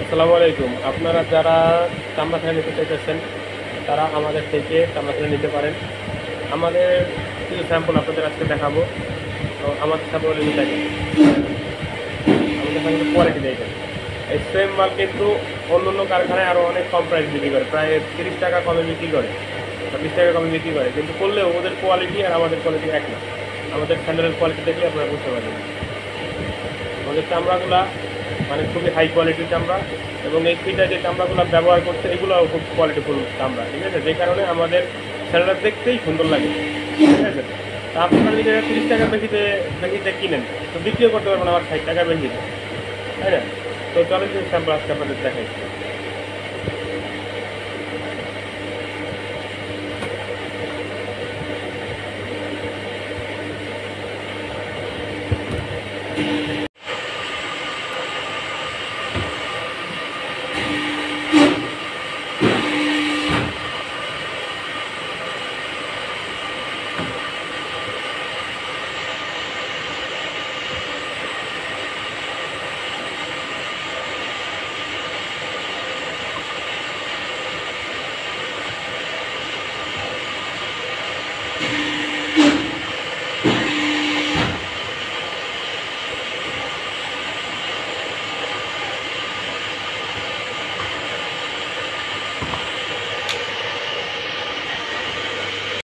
আসসালামু আলাইকুম। আপনারা যারা চামড়া ছাগল নিতে চাইতেছেন তারা আমাদের থেকে চামড়া ছাগল নিতে পারেন। আমাদের কিছু স্যাম্পল আপনাদের আজকে দেখাবো। তো আমাদের স্যাম্পল নিতে দেখেন, আমাদের সাথে কোয়ালিটি দেখেন। এই সেম মাল কিন্তু অন্য অন্য কারখানায় আরও অনেক কম প্রাইস বিক্রি করে, প্রায় 30 টাকা কমে বিক্রি করে বা 20 টাকা কমে বিক্রি করে, কিন্তু করলেও ওদের কোয়ালিটি আর আমাদের কোয়ালিটি এক না। আমাদের স্যান্ডেলের কোয়ালিটি দেখলে আপনারা বুঝতে পারবেন। আমাদের চামড়াগুলা মানে খুবই হাই কোয়ালিটির চামড়া, এবং এই ফিটা যে চামড়াগুলো ব্যবহার করছে এগুলোও খুব কোয়ালিটিফুল চামড়া, ঠিক আছে? যে কারণে আমাদের স্যান্ডেলটা দেখতেই সুন্দর লাগে, ঠিক আছে? তা আপনারা যদি 30 টাকা বেশিতে কিনেন তো বিক্রিও করতে পারবেন আবার 60 টাকা বেশিতে, তাই না? তো চলেন যে স্যাম্পল আজকে আপনাদের দেখাই।